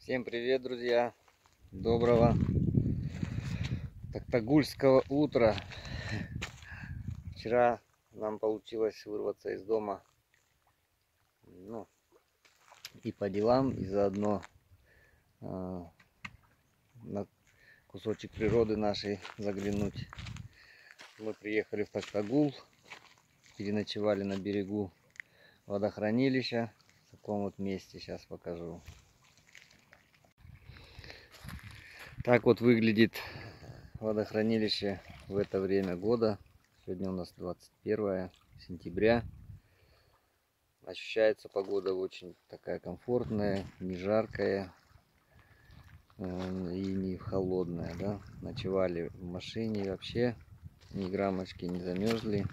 Всем привет, друзья! Доброго токтагульского утра! Вчера нам получилось вырваться из дома, и по делам, и заодно на кусочек природы нашей заглянуть. Мы приехали в Токтагул, переночевали на берегу водохранилища. В таком вот месте сейчас покажу. Так вот выглядит водохранилище в это время года. Сегодня у нас 21 сентября. Ощущается погода очень такая комфортная, не жаркая и не холодная. Да? Ночевали в машине, вообще ни граммочки не замерзли.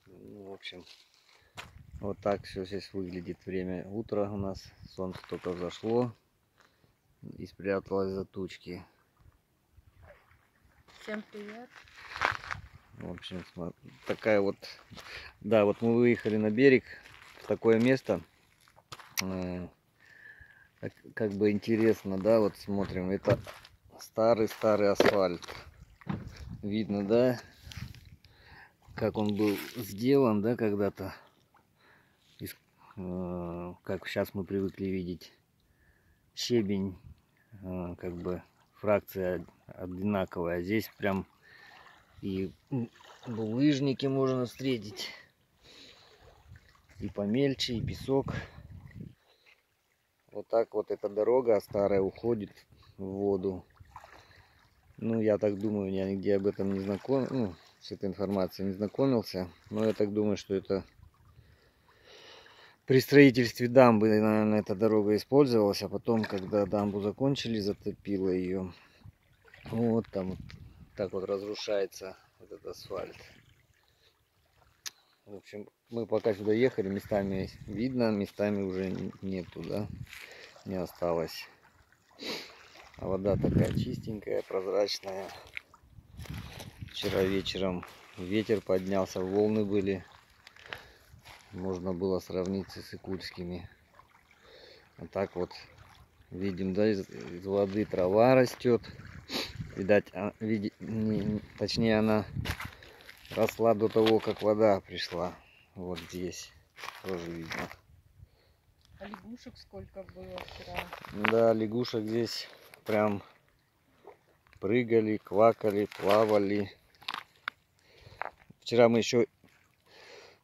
В общем, вот так все здесь выглядит. Время утра у нас. Солнце только взошло и спряталось за тучки. Всем привет. В общем, такая вот, да, вот мы выехали на берег, в такое место, как бы интересно, да, вот смотрим, это старый асфальт, видно, да, как он был сделан, да, когда-то, как сейчас мы привыкли видеть, щебень, как бы фракция одинаковая, а здесь прям и булыжники можно встретить, и помельче, и песок. Вот так вот эта дорога старая уходит в воду. Ну, я так думаю, я нигде об этом не знаком, с этой информацией не знакомился. Но я так думаю, что это при строительстве дамбы, наверное, эта дорога использовалась. А потом, когда дамбу закончили, затопило ее. Вот там вот так вот разрушается этот асфальт. В общем, мы пока сюда ехали, местами видно, местами уже нету, да, не осталось. А вода такая чистенькая, прозрачная. Вчера вечером ветер поднялся, волны были. Можно было сравнить с якутскими. А так вот видим, да, из воды трава растет. Видать, точнее она росла до того, как вода пришла. Вот здесь тоже видно. А лягушек сколько было вчера? Да, лягушек здесь прям прыгали, квакали, плавали. Вчера мы еще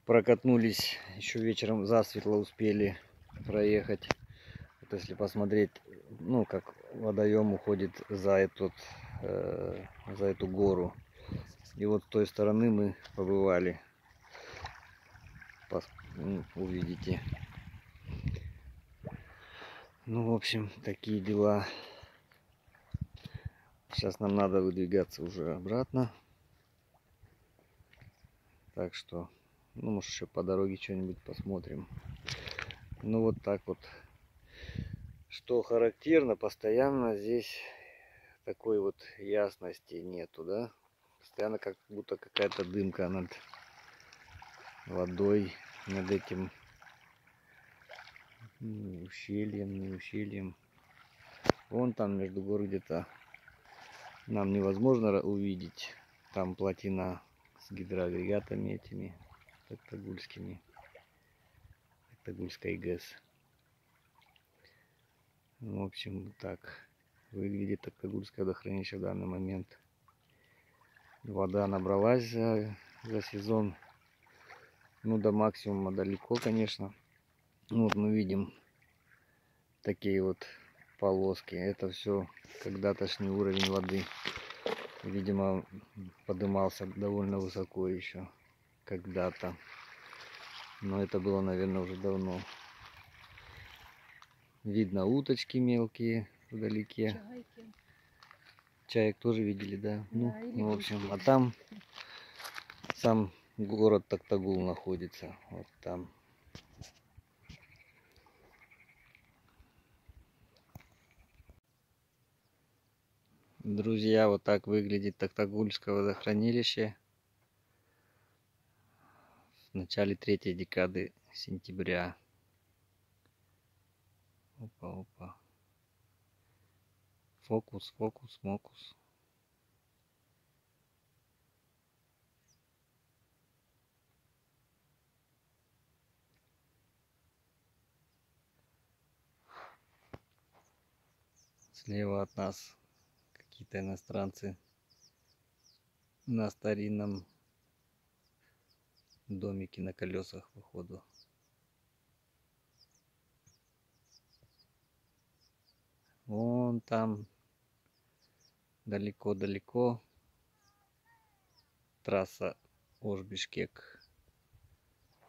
прокатнулись, еще вечером засветло успели проехать. Вот если посмотреть, как водоем уходит за эту гору. И вот с той стороны мы побывали. Увидите. В общем, такие дела. Сейчас нам надо выдвигаться уже обратно. Так что, может, еще по дороге что-нибудь посмотрим. Вот так вот. Что характерно, постоянно здесь такой вот ясности нету, да? Постоянно как будто какая-то дымка над водой, над этим ущельем, не ущельем. Вон там между гор где-то нам невозможно увидеть. Там плотина с гидроагрегатами этими токтагульскими. Токтагульской ГЭС. В общем, так выглядит Токтагульское водохранилище в данный момент. Вода набралась за сезон. До максимума далеко, конечно. Вот мы видим такие вот полоски. Это все когда-тошний уровень воды. Видимо, поднимался довольно высоко еще когда-то. Но это было, наверное, уже давно. Видно уточки мелкие вдалеке. Чайки. Чаек тоже видели, да? Да, В общем, а там сам город Токтагул находится. Вот там. Друзья, вот так выглядит Токтагульское водохранилище в начале 3-й декады сентября. Опа, опа. Фокус, фокус, мокус. Слева от нас какие-то иностранцы на старинном домике на колесах, походу. Вон там далеко-далеко трасса Ош-Бишкек.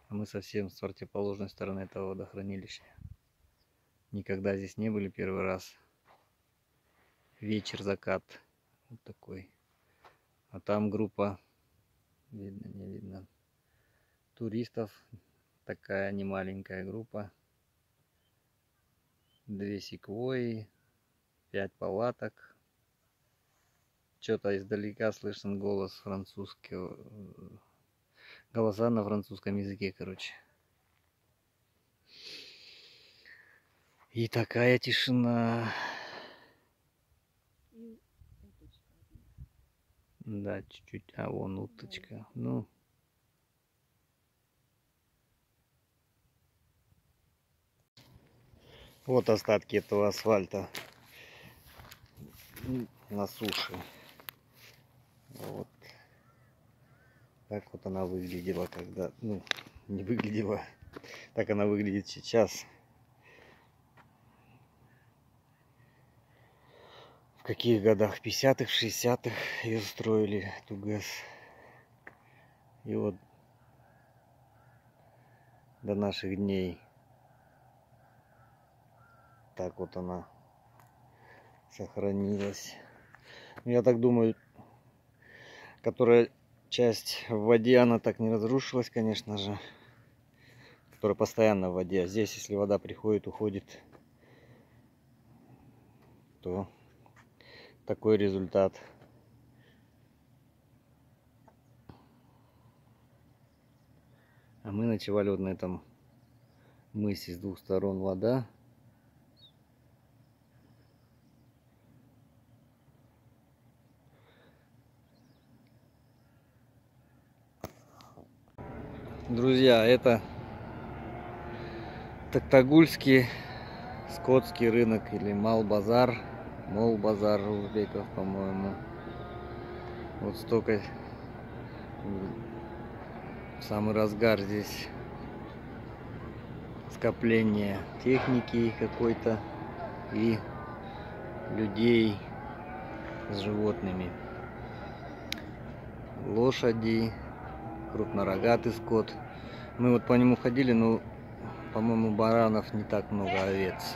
А мы совсем с противоположной стороны этого водохранилища. Никогда здесь не были, первый раз. Вечер, закат. Вот такой. А там группа, видно, не видно, туристов. Такая немаленькая группа. 2 секвойи, 5 палаток. Что-то издалека слышен голос французского. Голоса на французском языке, короче. И такая тишина. Да, чуть-чуть. А вон уточка. Ну. Вот остатки этого асфальта на суше. Вот. Так вот она выглядела, когда... Ну, не выглядела. Так она выглядит сейчас. В каких годах? 50-х, 60-х ее строили, эту ГЭС. И вот до наших дней так вот она сохранилась. Я так думаю, которая часть в воде, она так не разрушилась, конечно же. Которая постоянно в воде. А здесь, если вода приходит, уходит, то такой результат. А мы ночевали вот на этом мысе, с двух сторон вода. Друзья, это Токтагульский скотский рынок или Мал-базар. Мол-базар узбеков, по-моему. Вот столько, в самый разгар здесь скопление техники какой-то и людей с животными. Лошади, крупнорогатый скот. Мы вот по нему ходили, но, по-моему, баранов не так много, овец.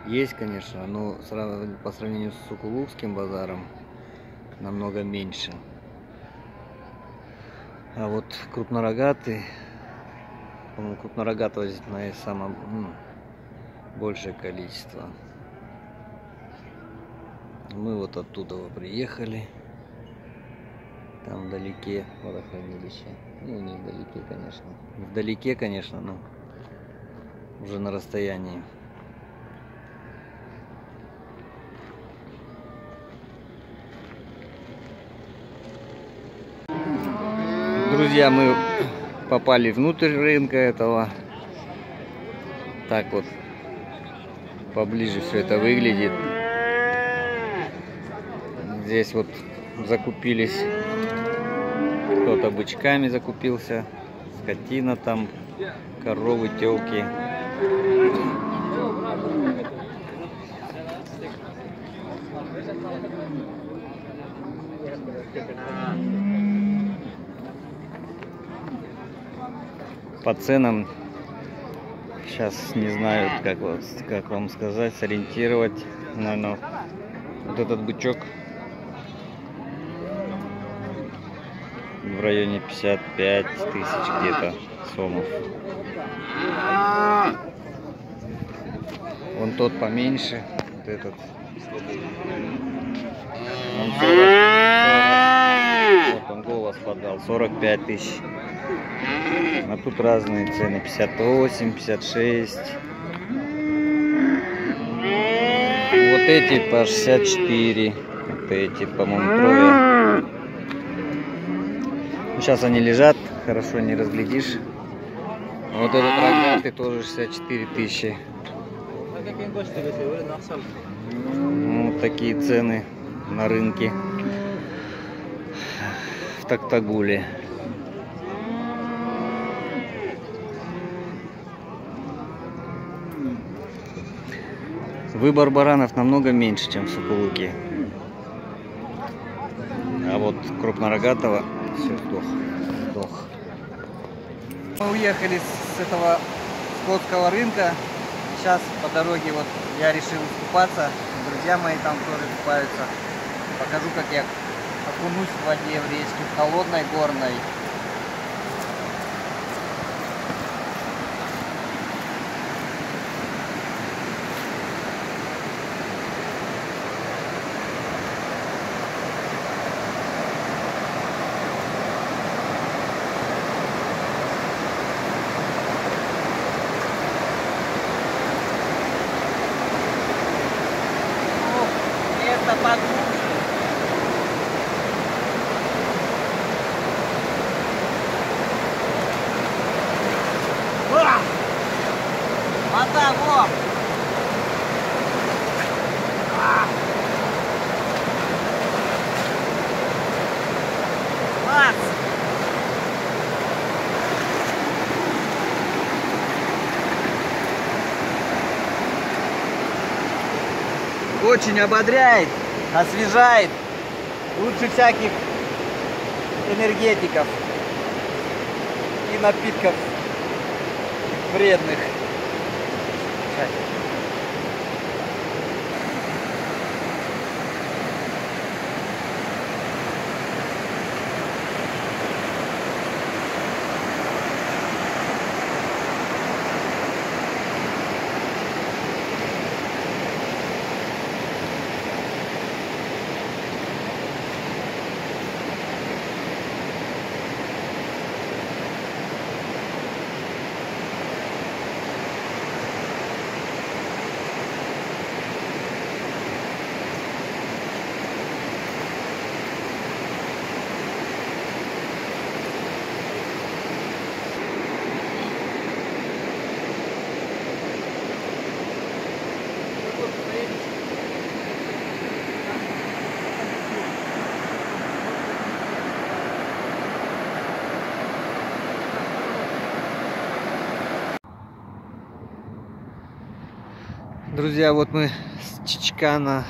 Есть, конечно, но по сравнению с Сокулукским базаром намного меньше. А вот крупнорогатый, по-моему, крупнорогатого здесь самое большее количество. Мы вот оттуда приехали. Там вдалеке водохранилище. Ну, не вдалеке, конечно. Вдалеке, конечно, но уже на расстоянии. Друзья, мы попали внутрь рынка этого. Так вот поближе все это выглядит. Здесь вот закупились, кто-то бычками закупился, скотина там, коровы, телки. По ценам сейчас не знаю, как вам сказать, сориентировать. Наверное, вот этот бычок в районе 55 тысяч где-то сомов. Вон тот поменьше, вот этот. Он 40, вот он голос подал, 45 тысяч. А тут разные цены, 58, 56. эти по 64. Вот эти, по-моему, трое. Сейчас они лежат, хорошо не разглядишь. Вот этот рогатый тоже 64 тысячи. Вот такие цены на рынке в Токтагуле. Выбор баранов намного меньше, чем в Сокулуке. А вот крупнорогатого все сдох. Мы уехали с этого скотского рынка. Сейчас по дороге вот я решил искупаться. Друзья мои там тоже купаются. Покажу, как я окунусь в воде в речке, в холодной горной. Это поглубже. Вода, во! Класс! Очень ободряет, освежает, лучше всяких энергетиков и напитков вредных. Друзья, вот мы с Чичкана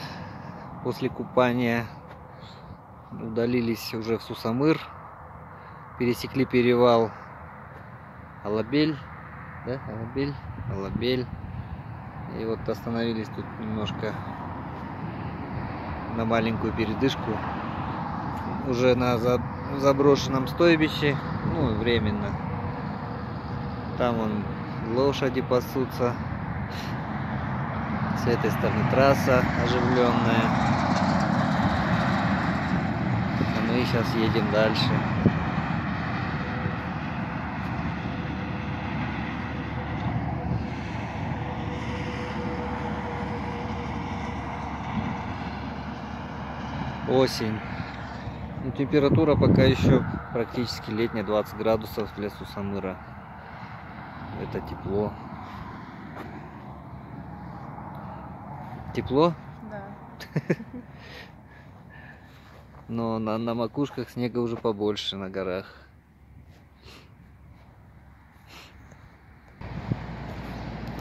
после купания удалились уже в Сусамыр, пересекли перевал Алабель, да? Алабель. И вот остановились тут немножко на маленькую передышку, уже на заброшенном стойбище, ну временно. Там вон лошади пасутся. С этой стороны трасса оживленная. А мы сейчас едем дальше. Осень. Но температура пока еще практически летняя, 20 градусов для Сусамыра. Это тепло. Тепло? Да. Но на макушках снега уже побольше на горах.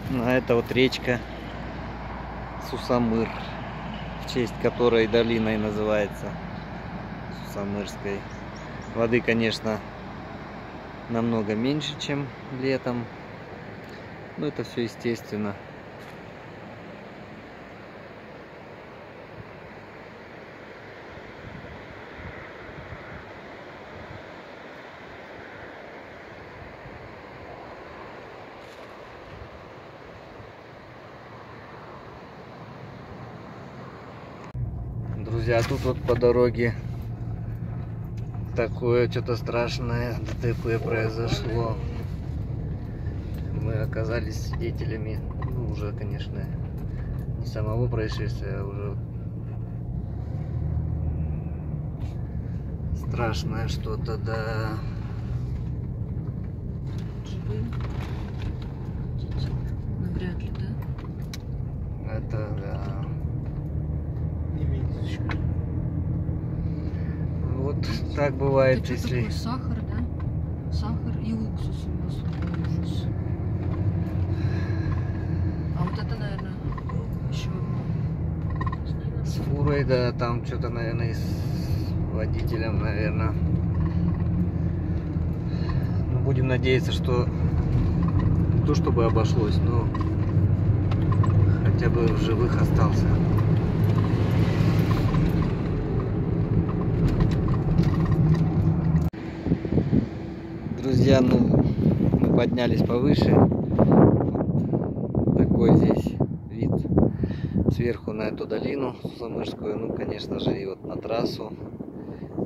Ну, а это вот речка Сусамыр, в честь которой долиной называется Сусамырской. Воды, конечно, намного меньше, чем летом. Но это все естественно. Друзья, тут вот по дороге такое что-то страшное ДТП произошло. Мы оказались свидетелями, ну, уже, конечно, Не самого происшествия, а уже страшное что-то, да. Живые? Дети? Навряд ли, да? Это да. Вот так бывает, Это что если... такое? Сахар, да? Сахар и уксус у нас. Ой, ужас. А вот это, наверное, еще одно. С фурой, да, там что-то, наверное, и с водителем, наверное. Ну, будем надеяться, что не то чтобы обошлось, но хотя бы в живых остался. Друзья, ну, мы поднялись повыше. Такой здесь вид сверху на эту долину Сусамышскую. Ну, конечно же, и вот на трассу.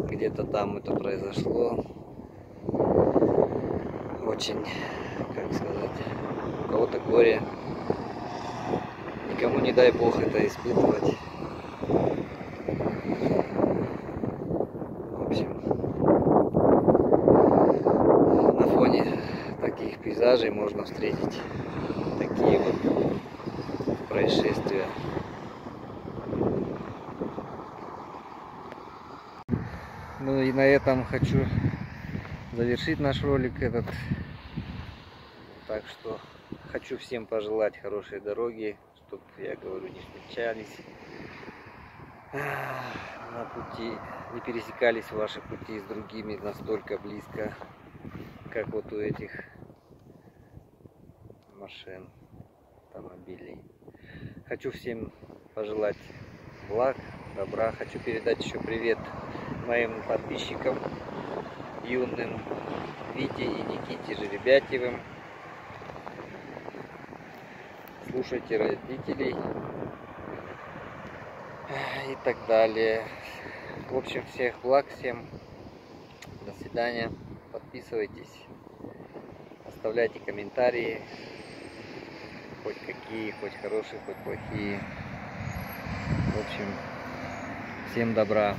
Где-то там это произошло. Очень, как сказать, у кого-то горе. Никому не дай бог это испытывать. В общем, на фоне таких пейзажей можно встретить такие вот происшествия. Ну и на этом хочу завершить наш ролик этот. Так что хочу всем пожелать хорошей дороги, чтобы, я говорю, не встречались на пути, не пересекались ваши пути с другими настолько близко, как вот у этих машин, автомобилей. Хочу всем пожелать благ, добра. Хочу передать еще привет моим подписчикам, юным Вите и Никите Жеребятевым. Слушайте родителей и так далее. В общем, всех благ, всем до свидания. Подписывайтесь, оставляйте комментарии, хоть какие, хоть хорошие, хоть плохие. В общем, всем добра.